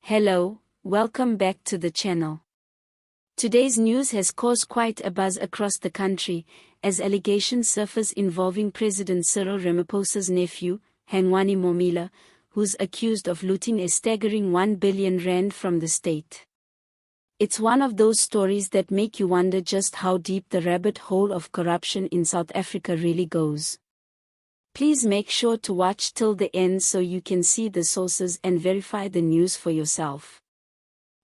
Hello, welcome back to the channel. Today's news has caused quite a buzz across the country, as allegations surface involving President Cyril Ramaphosa's nephew, Hangwani Maumela, who's accused of looting a staggering 1 billion rand from the state. It's one of those stories that make you wonder just how deep the rabbit hole of corruption in South Africa really goes. Please make sure to watch till the end so you can see the sources and verify the news for yourself.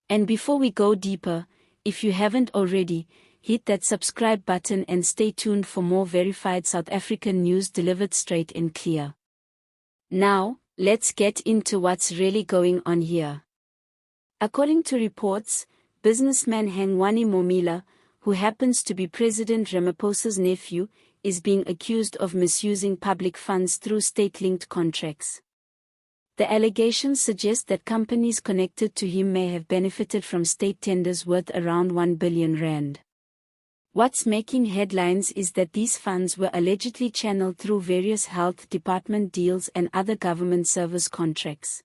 And before we go deeper, if you haven't already, hit that subscribe button and stay tuned for more verified South African news delivered straight and clear. Now, let's get into what's really going on here. According to reports, businessman Hangwani Maumela, who happens to be President Ramaphosa's nephew, is being accused of misusing public funds through state-linked contracts. The allegations suggest that companies connected to him may have benefited from state tenders worth around 1 billion rand. What's making headlines is that these funds were allegedly channeled through various health department deals and other government service contracts.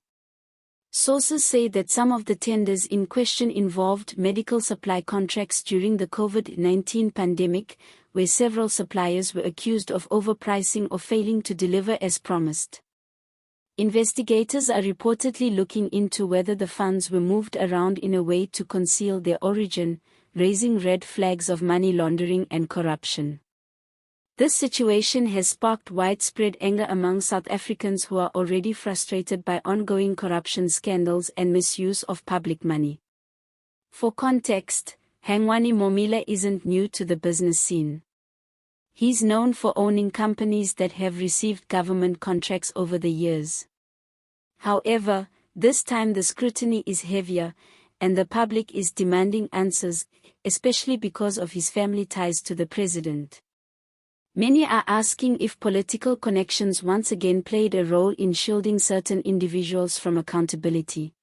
Sources say that some of the tenders in question involved medical supply contracts during the COVID-19 pandemic, where several suppliers were accused of overpricing or failing to deliver as promised. Investigators are reportedly looking into whether the funds were moved around in a way to conceal their origin, raising red flags of money laundering and corruption. This situation has sparked widespread anger among South Africans who are already frustrated by ongoing corruption scandals and misuse of public money. For context, Hangwani Maumela isn't new to the business scene. He's known for owning companies that have received government contracts over the years. However, this time the scrutiny is heavier, and the public is demanding answers, especially because of his family ties to the president. Many are asking if political connections once again played a role in shielding certain individuals from accountability.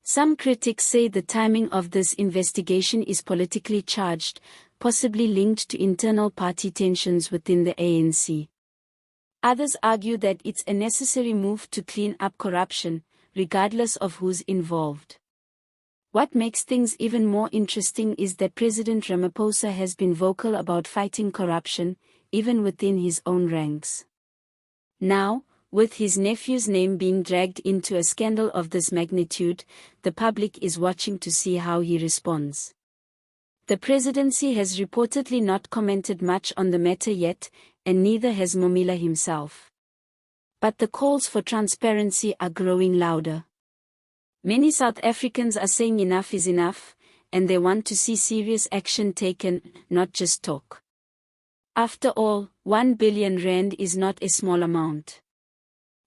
Some critics say the timing of this investigation is politically charged, possibly linked to internal party tensions within the ANC. Others argue that it's a necessary move to clean up corruption, regardless of who's involved. What makes things even more interesting is that President Ramaphosa has been vocal about fighting corruption, even within his own ranks. Now, with his nephew's name being dragged into a scandal of this magnitude, the public is watching to see how he responds. The presidency has reportedly not commented much on the matter yet, and neither has Maumela himself. But the calls for transparency are growing louder. Many South Africans are saying enough is enough, and they want to see serious action taken, not just talk. After all, 1 billion rand is not a small amount.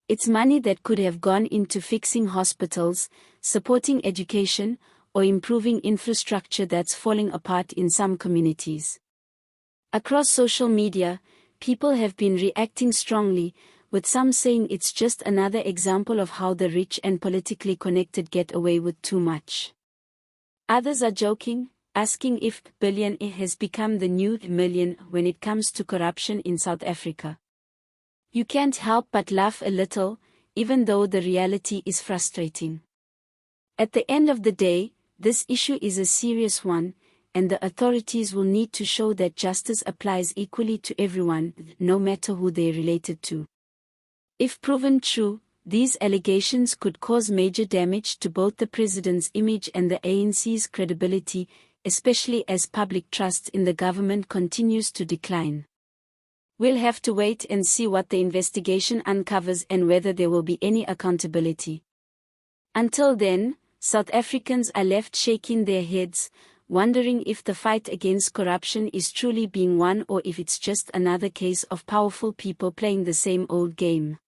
It's money that could have gone into fixing hospitals, supporting education, or improving infrastructure that's falling apart in some communities. Across social media, people have been reacting strongly, with some saying it's just another example of how the rich and politically connected get away with too much. Others are joking, asking if billion has become the new million when it comes to corruption in South Africa. You can't help but laugh a little, even though the reality is frustrating. At the end of the day, this issue is a serious one, and the authorities will need to show that justice applies equally to everyone, no matter who they're related to. If proven true, these allegations could cause major damage to both the president's image and the ANC's credibility, especially as public trust in the government continues to decline. We'll have to wait and see what the investigation uncovers and whether there will be any accountability. Until then, South Africans are left shaking their heads, wondering if the fight against corruption is truly being won or if it's just another case of powerful people playing the same old game.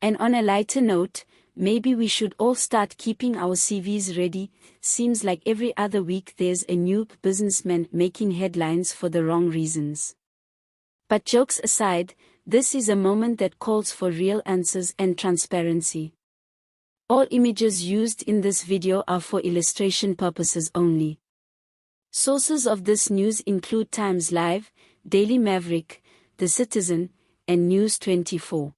And on a lighter note, maybe we should all start keeping our CVs ready. Seems like every other week there's a new businessman making headlines for the wrong reasons. But jokes aside, this is a moment that calls for real answers and transparency. All images used in this video are for illustration purposes only. Sources of this news include Times Live, Daily Maverick, The Citizen, and News 24.